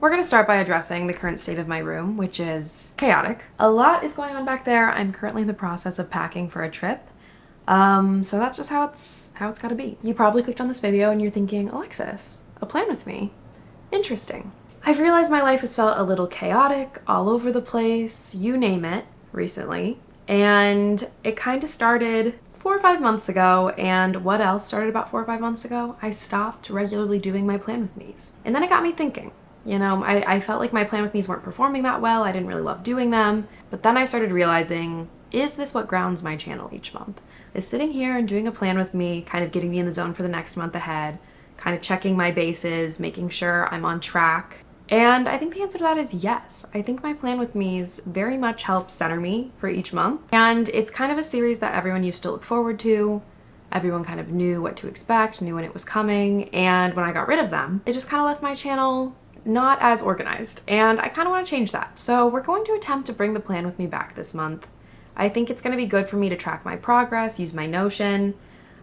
We're gonna start by addressing the current state of my room, which is chaotic. A lot is going on back there. I'm currently in the process of packing for a trip. So that's just how it's gotta be. You probably clicked on this video and you're thinking, Alexis, a plan with me. Interesting. I've realized my life has felt a little chaotic, all over the place, you name it, recently. And it kind of started 4 or 5 months ago, and what else started about 4 or 5 months ago? I stopped regularly doing my plan with me's. And then it got me thinking. You know, I felt like my plan with me's weren't performing that well, I didn't really love doing them, but then I started realizing, is this what grounds my channel each month? Is sitting here and doing a plan with me kind of getting me in the zone for the next month ahead, kind of checking my bases, making sure I'm on track? And I think the answer to that is yes. I think my plan with me's very much helps center me for each month. And it's kind of a series that everyone used to look forward to. Everyone kind of knew what to expect, knew when it was coming. And when I got rid of them, it just kind of left my channel not as organized. And I kind of want to change that. So we're going to attempt to bring the plan with me back this month. I think it's going to be good for me to track my progress, use my Notion.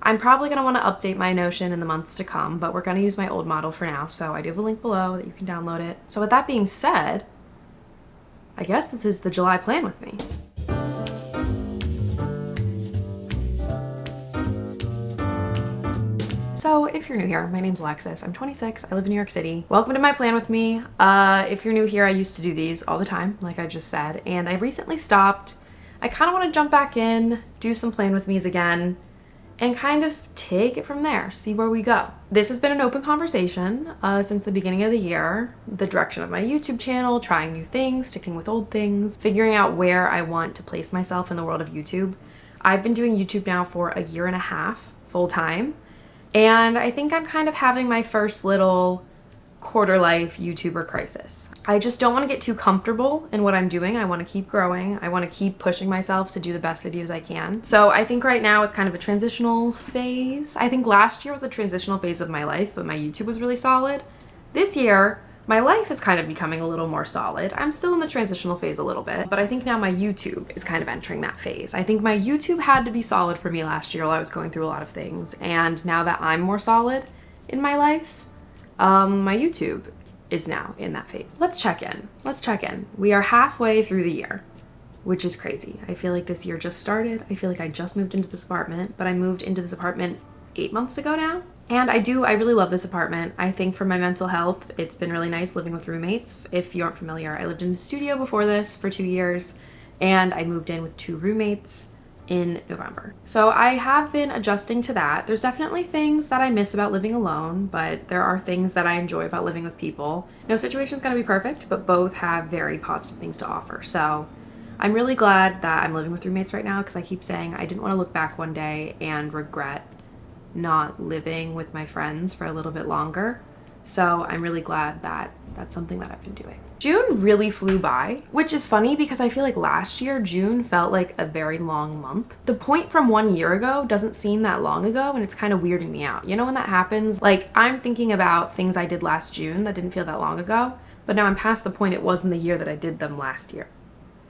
I'm probably going to want to update my Notion in the months to come, but we're going to use my old model for now, so I do have a link below that you can download it. So with that being said, I guess this is the July plan with me. So if you're new here, my name's Alexis, I'm 26, I live in New York City. Welcome to my plan with me. If you're new here, I used to do these all the time, like I just said, and I recently stopped. I kind of want to jump back in, do some plan with me's again, and kind of take it from there, see where we go. This has been an open conversation since the beginning of the year. The direction of my YouTube channel, trying new things, sticking with old things, figuring out where I want to place myself in the world of YouTube. I've been doing YouTube now for 1.5 years, full time, and I think I'm kind of having my first little quarter life YouTuber crisis. I just don't want to get too comfortable in what I'm doing. I want to keep growing. I want to keep pushing myself to do the best videos I can. So I think right now is kind of a transitional phase. I think last year was a transitional phase of my life, but my YouTube was really solid. This year, my life is kind of becoming a little more solid. I'm still in the transitional phase a little bit, but I think now my YouTube is kind of entering that phase. I think my YouTube had to be solid for me last year while I was going through a lot of things. And now that I'm more solid in my life, my YouTube is now in that phase. Let's check in. We are halfway through the year, which is crazy. I feel like this year just started. I feel like I just moved into this apartment, but I moved into this apartment 8 months ago now. And I really love this apartment. I think for my mental health, it's been really nice living with roommates. If you aren't familiar, I lived in a studio before this for 2 years, and I moved in with 2 roommates in November. So I have been adjusting to that. There's definitely things that I miss about living alone, but there are things that I enjoy about living with people. No situation's gonna be perfect, but both have very positive things to offer. So I'm really glad that I'm living with roommates right now, because I keep saying I didn't want to look back one day and regret not living with my friends for a little bit longer. So I'm really glad that that's something that I've been doing. June really flew by, which is funny because I feel like last year, June felt like a very long month. The point from 1 year ago doesn't seem that long ago, and it's kind of weirding me out. You know when that happens? Like, I'm thinking about things I did last June that didn't feel that long ago, but now I'm past the point it was in the year that I did them last year,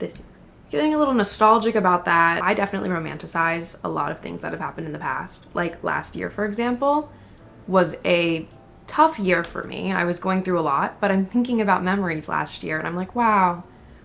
this year. Feeling a little nostalgic about that. I definitely romanticize a lot of things that have happened in the past. Like last year, for example, was a tough year for me. I was going through a lot, but I'm thinking about memories last year and I'm like, wow,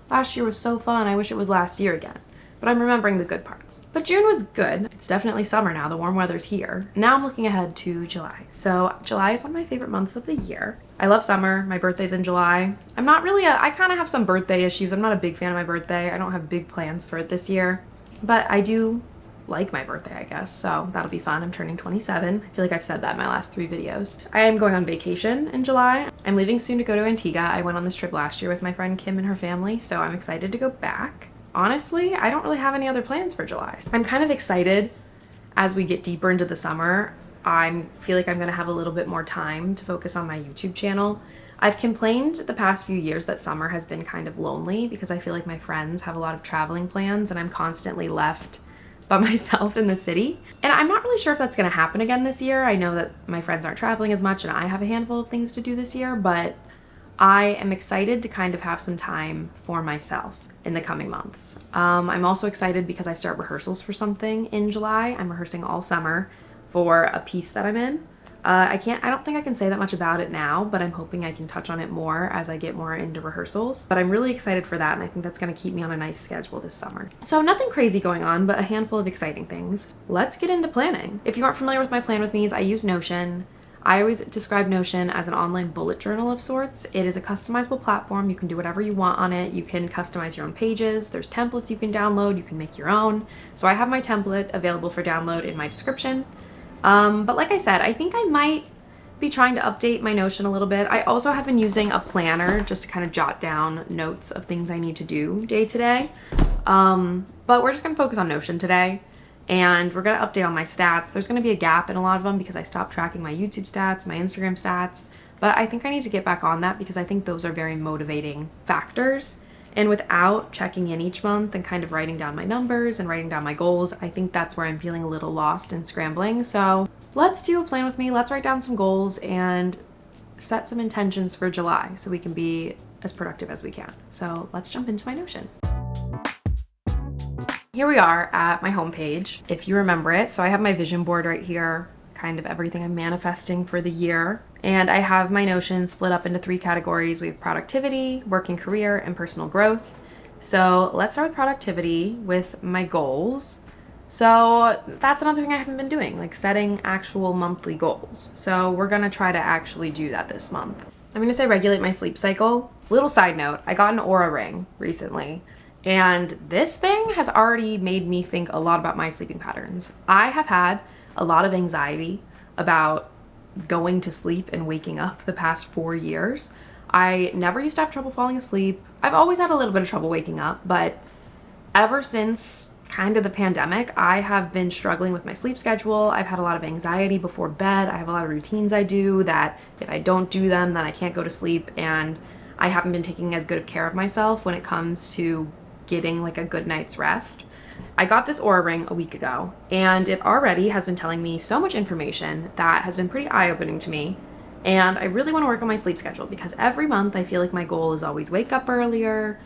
last year was so fun. I wish it was last year again. But I'm remembering the good parts. But June was good. It's definitely summer now. The warm weather's here. Now I'm looking ahead to July. So July is one of my favorite months of the year. I love summer. My birthday's in July. I kind of have some birthday issues. I'm not a big fan of my birthday. I don't have big plans for it this year, but I do like my birthday, I guess. So that'll be fun. I'm turning 27. I feel like I've said that in my last 3 videos. I am going on vacation in July. I'm leaving soon to go to Antigua. I went on this trip last year with my friend Kim and her family, so I'm excited to go back. Honestly, I don't really have any other plans for July. I'm kind of excited as we get deeper into the summer. I feel like I'm gonna have a little bit more time to focus on my YouTube channel. I've complained the past few years that summer has been kind of lonely because I feel like my friends have a lot of traveling plans and I'm constantly left by myself in the city. And I'm not really sure if that's gonna happen again this year. I know that my friends aren't traveling as much and I have a handful of things to do this year, but I am excited to kind of have some time for myself in the coming months. I'm also excited because I start rehearsals for something in July. I'm rehearsing all summer for a piece that I'm in. I don't think I can say that much about it now, but I'm hoping I can touch on it more as I get more into rehearsals. But I'm really excited for that, and I think that's going to keep me on a nice schedule this summer. So nothing crazy going on, but a handful of exciting things. Let's get into planning. If you aren't familiar with my Plan With Me's, I use Notion. I always describe Notion as an online bullet journal of sorts. It is a customizable platform. You can do whatever you want on it. You can customize your own pages. There's templates you can download. You can make your own. So I have my template available for download in my description. But like I said, I think I might be trying to update my Notion a little bit. I also have been using a planner just to kind of jot down notes of things I need to do day to day. But we're just gonna focus on Notion today, and we're gonna update on my stats. There's gonna be a gap in a lot of them because I stopped tracking my YouTube stats, my Instagram stats, but I think I need to get back on that because I think those are very motivating factors. And without checking in each month and kind of writing down my numbers and writing down my goals, I think that's where I'm feeling a little lost and scrambling. So let's do a plan with me. Let's write down some goals and set some intentions for July so we can be as productive as we can. So let's jump into my Notion. Here we are at my homepage, if you remember it. So I have my vision board right here, kind of everything I'm manifesting for the year. And I have my Notion split up into 3 categories. We have productivity, working career, and personal growth. So let's start with productivity with my goals. So that's another thing I haven't been doing, like setting actual monthly goals. So we're gonna try to actually do that this month. I'm gonna say regulate my sleep cycle. Little side note, I got an Aura ring recently, and this thing has already made me think a lot about my sleeping patterns. I have had a lot of anxiety about going to sleep and waking up the past 4 years. I never used to have trouble falling asleep. I've always had a little bit of trouble waking up, but ever since kind of the pandemic, I have been struggling with my sleep schedule. I've had a lot of anxiety before bed. I have a lot of routines I do that if I don't do them, then I can't go to sleep, and I haven't been taking as good of care of myself when it comes to getting like a good night's rest. I got this Aura ring a week ago, and it already has been telling me so much information that has been pretty eye-opening to me. And I really want to work on my sleep schedule because every month I feel like my goal is always wake up earlier,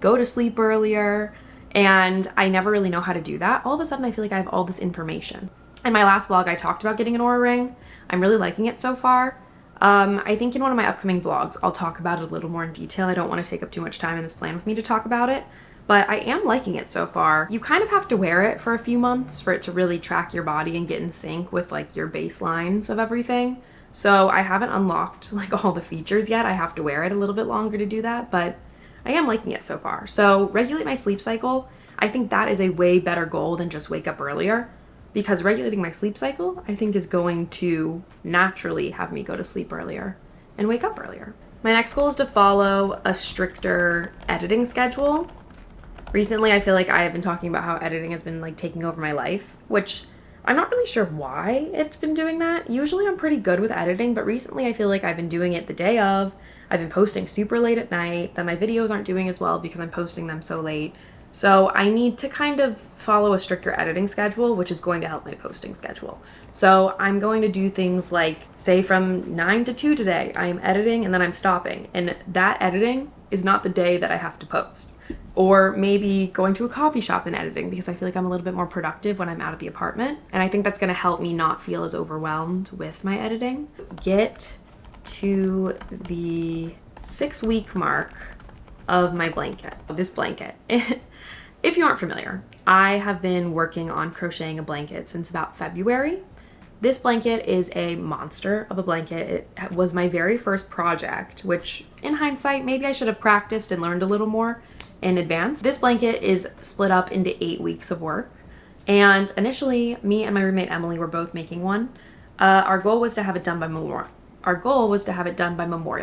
go to sleep earlier, and I never really know how to do that. All of a sudden I feel like I have all this information. In my last vlog I talked about getting an Aura ring. I'm really liking it so far. I think in one of my upcoming vlogs I'll talk about it a little more in detail. I don't want to take up too much time in this plan with me to talk about it. But I am liking it so far. You kind of have to wear it for a few months for it to really track your body and get in sync with like your baselines of everything. So I haven't unlocked like all the features yet. I have to wear it a little bit longer to do that, but I am liking it so far. So regulate my sleep cycle. I think that is a way better goal than just wake up earlier, because regulating my sleep cycle, I think, is going to naturally have me go to sleep earlier and wake up earlier. My next goal is to follow a stricter editing schedule. Recently, I feel like I have been talking about how editing has been like taking over my life, which I'm not really sure why it's been doing that. Usually I'm pretty good with editing, but recently I feel like I've been doing it the day of. I've been posting super late at night, then my videos aren't doing as well because I'm posting them so late. So I need to kind of follow a stricter editing schedule, which is going to help my posting schedule. So I'm going to do things like, say from 9 to 2 today, I'm editing and then I'm stopping. And that editing is not the day that I have to post. Or maybe going to a coffee shop and editing because I feel like I'm a little bit more productive when I'm out of the apartment. And I think that's gonna help me not feel as overwhelmed with my editing. Get to the 6-week mark of my blanket, this blanket. If you aren't familiar, I have been working on crocheting a blanket since about February. This blanket is a monster of a blanket. It was my very first project, which in hindsight, maybe I should have practiced and learned a little more in advance. This blanket is split up into 8 weeks of work. And initially, me and my roommate Emily were both making one. Our goal was to have it done by Memorial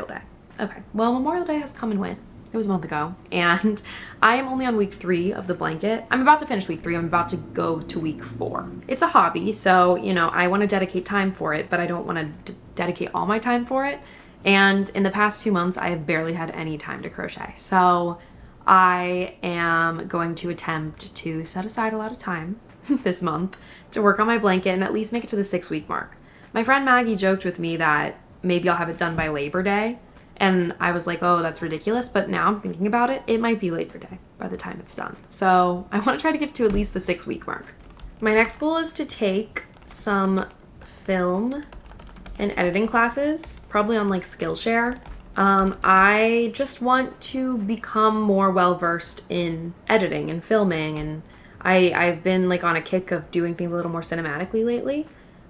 Day. Okay, well, Memorial Day has come and went. It was a month ago, and I am only on week 3 of the blanket. I'm about to finish week 3. I'm about to go to week 4. It's a hobby, so, you know, I want to dedicate time for it, but I don't want to dedicate all my time for it. And in the past 2 months, I have barely had any time to crochet. So I am going to attempt to set aside a lot of time this month to work on my blanket and at least make it to the 6-week mark. My friend Maggie joked with me that maybe I'll have it done by Labor Day. And I was like, oh, that's ridiculous. But now I'm thinking about it, it might be Labor Day by the time it's done. So I want to try to get to at least the 6-week mark. My next goal is to take some film in editing classes, probably on like Skillshare. I just want to become more well-versed in editing and filming, and I've been like on a kick of doing things a little more cinematically lately,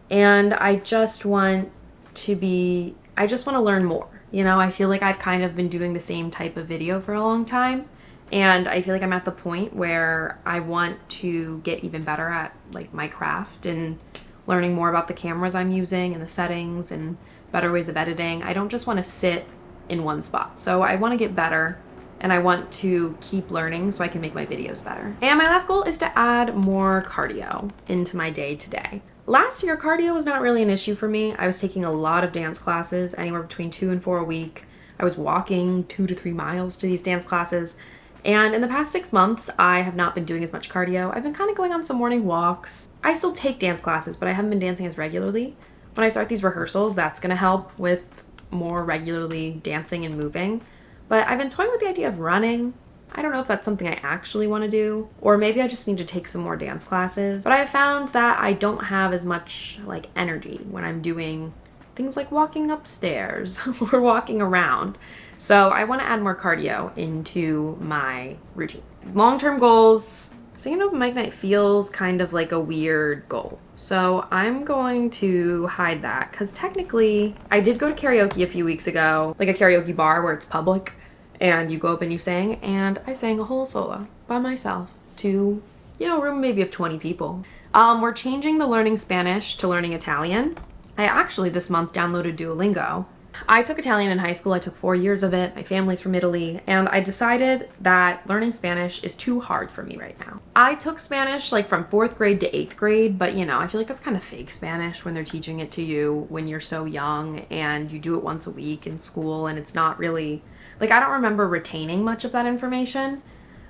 and I just want to learn more. You know, I feel like I've kind of been doing the same type of video for a long time, and I feel like I'm at the point where I want to get even better at like my craft and learning more about the cameras I'm using and the settings and better ways of editing. I don't just want to sit in one spot. So I want to get better, and I want to keep learning so I can make my videos better. And my last goal is to add more cardio into my day to day. Last year, cardio was not really an issue for me. I was taking a lot of dance classes, anywhere between 2 and 4 a week. I was walking 2 to 3 miles to these dance classes. And in the past 6 months, I have not been doing as much cardio. I've been kind of going on some morning walks. I still take dance classes, but I haven't been dancing as regularly. When I start these rehearsals, that's gonna help with more regularly dancing and moving. But I've been toying with the idea of running. I don't know if that's something I actually want to do, or maybe I just need to take some more dance classes. But I have found that I don't have as much like energy when I'm doing things like walking upstairs or walking around. So I want to add more cardio into my routine. Long-term goals. Singing open mic night feels kind of like a weird goal. So I'm going to hide that, because technically I did go to karaoke a few weeks ago, like a karaoke bar where it's public and you go up and you sing, and I sang a whole solo by myself to, you know, a room maybe of 20 people. We're changing the learning Spanish to learning Italian. I actually this month downloaded Duolingo. I took Italian in high school. I took 4 years of it. My family's from Italy, and I decided that learning Spanish is too hard for me right now. I took Spanish like from 4th grade to 8th grade, but you know, I feel like that's kind of fake Spanish when they're teaching it to you when you're so young and you do it once a week in school, and it's not really, like, I don't remember retaining much of that information.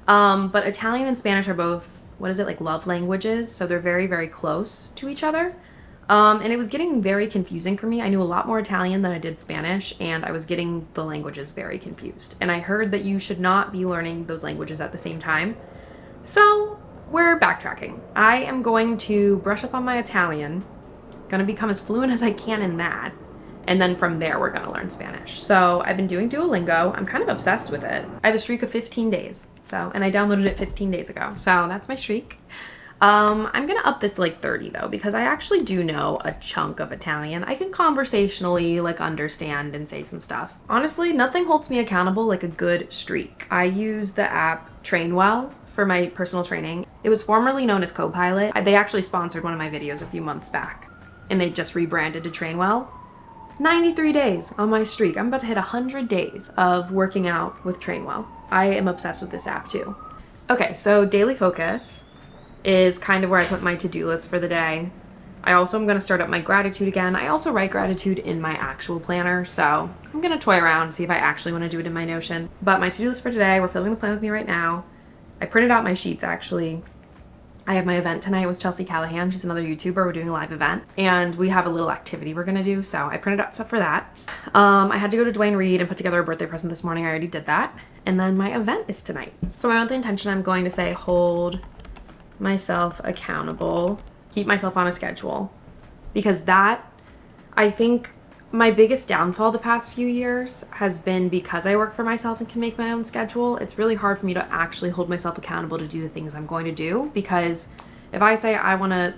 But Italian and Spanish are both, what is it, like love languages, so they're very, very close to each other. And it was getting very confusing for me. I knew a lot more Italian than I did Spanish, and I was getting the languages very confused. And I heard that you should not be learning those languages at the same time. So we're backtracking. I am going to brush up on my Italian, gonna become as fluent as I can in that, and then from there we're gonna learn Spanish. So I've been doing Duolingo. I'm kind of obsessed with it. I have a streak of 15 days. And I downloaded it 15 days ago. So that's my streak. I'm gonna up this to like 30 though, because I actually do know a chunk of Italian. I can conversationally like understand and say some stuff. Honestly, nothing holds me accountable like a good streak. I use the app Trainwell for my personal training. It was formerly known as Copilot. They actually sponsored one of my videos a few months back, and they just rebranded to Trainwell. 93 days on my streak. I'm about to hit 100 days of working out with Trainwell. I am obsessed with this app too. Okay, so daily focus is kind of where I put my to-do list for the day. I also am going to start up my gratitude again. I also write gratitude in my actual planner, so I'm going to toy around and see if I actually want to do it in my Notion. But my to-do list for today, we're filming the plan with me right now. I printed out my sheets actually. I have my event tonight with Chelsea Callahan. She's another YouTuber. We're doing a live event, and we have a little activity we're gonna do, so I printed out stuff for that. I had to go to Dwayne Reed and put together a birthday present this morning. I already did that. And then my event is tonight. So my monthly intention, I'm going to say hold myself accountable, keep myself on a schedule, because that, I think my biggest downfall the past few years has been because I work for myself and can make my own schedule. It's really hard for me to actually hold myself accountable to do the things I'm going to do, because if I say I want to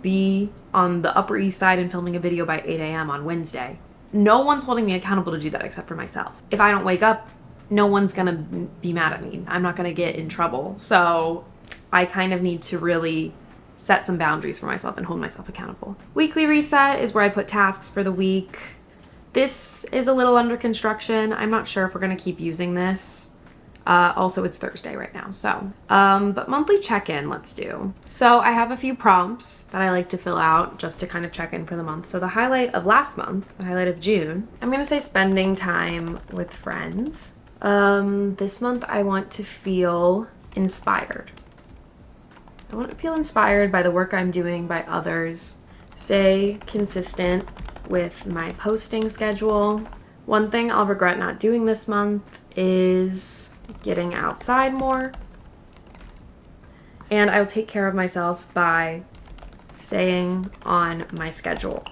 be on the Upper East Side and filming a video by 8 a.m. on Wednesday, no one's holding me accountable to do that except for myself. If I don't wake up, no one's gonna be mad at me. I'm not gonna get in trouble. So I kind of need to really set some boundaries for myself and hold myself accountable. Weekly reset is where I put tasks for the week. This is a little under construction. I'm not sure if we're gonna keep using this. Also, it's Thursday right now, so. But monthly check-in, let's do. So I have a few prompts that I like to fill out just to kind of check in for the month. So the highlight of last month, the highlight of June, I'm gonna say spending time with friends. This month I want to feel inspired. I want to feel inspired by the work I'm doing, by others. Stay consistent with my posting schedule. One thing I'll regret not doing this month is getting outside more. And I'll take care of myself by staying on my schedule.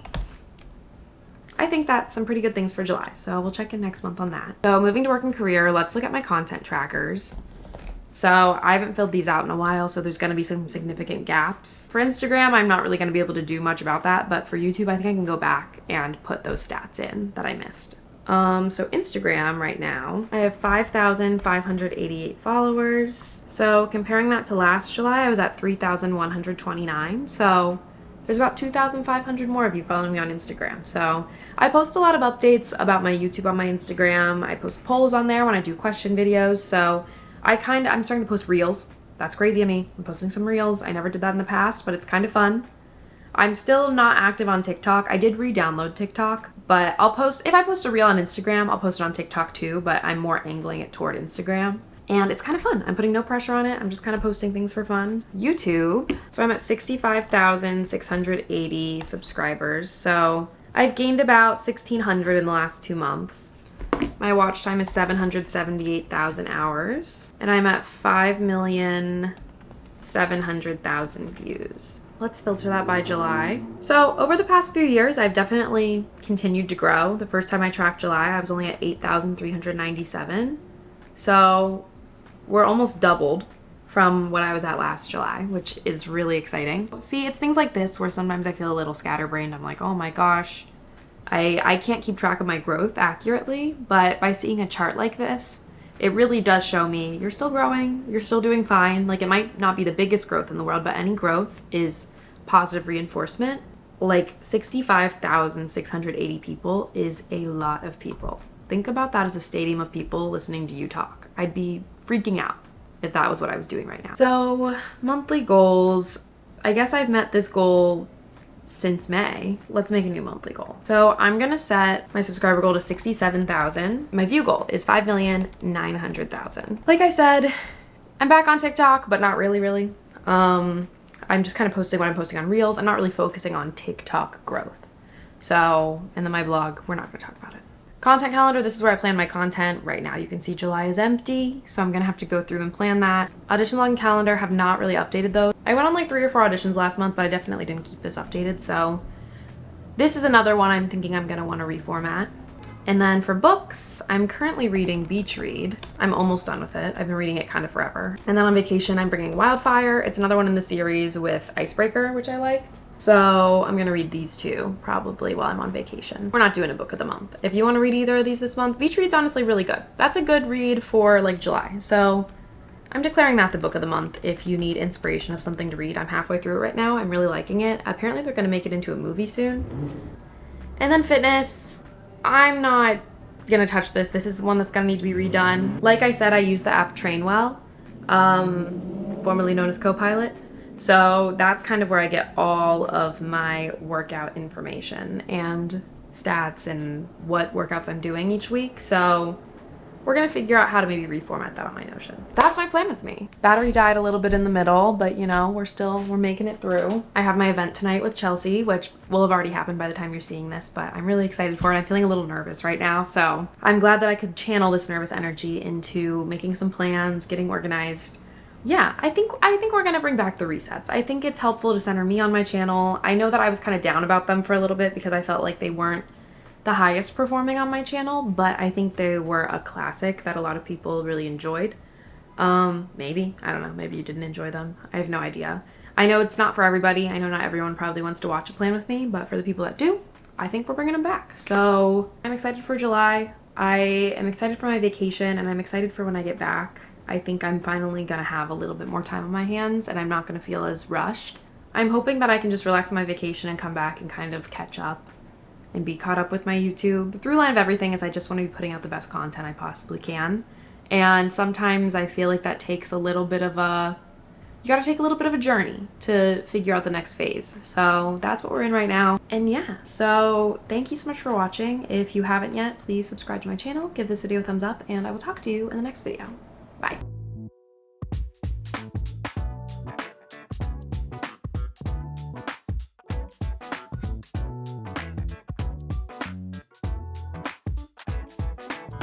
I think that's some pretty good things for July. So we'll check in next month on that. So moving to work and career, let's look at my content trackers. So I haven't filled these out in a while, so there's gonna be some significant gaps. For Instagram, I'm not really gonna be able to do much about that, but for YouTube, I think I can go back and put those stats in that I missed. So Instagram right now, I have 5,588 followers. So comparing that to last July, I was at 3,129. So there's about 2,500 more of you following me on Instagram. So I post a lot of updates about my YouTube on my Instagram. I post polls on there when I do question videos. So I'm starting to post reels. That's crazy of me. I'm posting some reels. I never did that in the past, but it's kind of fun. I'm still not active on TikTok. I did re-download TikTok, but if I post a reel on Instagram, I'll post it on TikTok too, but I'm more angling it toward Instagram. And it's kind of fun. I'm putting no pressure on it. I'm just kind of posting things for fun. YouTube. So I'm at 65,680 subscribers. So I've gained about 1,600 in the last 2 months. My watch time is 778,000 hours, and I'm at 5,700,000 views. Let's filter that by July. So over the past few years, I've definitely continued to grow. The first time I tracked July, I was only at 8,397. So we're almost doubled from what I was at last July, which is really exciting. See, it's things like this where sometimes I feel a little scatterbrained. I'm like, oh my gosh, I can't keep track of my growth accurately, but by seeing a chart like this, it really does show me you're still growing, you're still doing fine. Like, it might not be the biggest growth in the world, but any growth is positive reinforcement. Like 65,680 people is a lot of people. Think about that as a stadium of people listening to you talk. I'd be freaking out if that was what I was doing right now. So monthly goals, I guess I've met this goal since May. Let's make a new monthly goal. So I'm gonna set my subscriber goal to 67,000. My view goal is 5,900,000. Like I said, I'm back on TikTok, but not really. I'm just kind of posting what I'm posting on Reels. I'm not really focusing on TikTok growth. So, and then my blog, we're not gonna talk about it. Content calendar, this is where I plan my content. Right now you can see July is empty, so I'm gonna have to go through and plan that. Audition log and calendar have not really updated those. I went on like 3 or 4 auditions last month, but I definitely didn't keep this updated, so this is another one I'm thinking I'm gonna wanna reformat. And then for books, I'm currently reading Beach Read. I'm almost done with it. I've been reading it kind of forever. And then on vacation, I'm bringing Wildfire. It's another one in the series with Icebreaker, which I liked. So I'm gonna read these two probably while I'm on vacation. We're not doing a book of the month. If you wanna read either of these this month, Beach Read's honestly really good. That's a good read for like July. So I'm declaring that the book of the month if you need inspiration of something to read. I'm halfway through it right now. I'm really liking it. Apparently they're gonna make it into a movie soon. And then fitness, I'm not gonna touch this. This is one that's gonna need to be redone. Like I said, I use the app Trainwell, formerly known as Copilot. So that's kind of where I get all of my workout information and stats and what workouts I'm doing each week. So we're gonna figure out how to maybe reformat that on my Notion. That's my plan with me. Battery died a little bit in the middle, but you know, we're making it through. I have my event tonight with Chelsea, which will have already happened by the time you're seeing this, but I'm really excited for it. I'm feeling a little nervous right now. So I'm glad that I could channel this nervous energy into making some plans, getting organized. Yeah, I think we're gonna bring back the resets. I think it's helpful to center me on my channel. I know that I was kind of down about them for a little bit because I felt like they weren't the highest performing on my channel, but I think they were a classic that a lot of people really enjoyed. Maybe, I don't know, maybe you didn't enjoy them. I have no idea. I know it's not for everybody. I know not everyone probably wants to watch a plan with me, but for the people that do, I think we're bringing them back. So I'm excited for July. I am excited for my vacation, and I'm excited for when I get back. I think I'm finally gonna have a little bit more time on my hands and I'm not gonna feel as rushed. I'm hoping that I can just relax on my vacation and come back and kind of catch up and be caught up with my YouTube. The through line of everything is I just want to be putting out the best content I possibly can. And sometimes I feel like that takes a little bit of a, you gotta take a little bit of a journey to figure out the next phase. So that's what we're in right now. And yeah, so thank you so much for watching. If you haven't yet, please subscribe to my channel, give this video a thumbs up, and I will talk to you in the next video. Bye.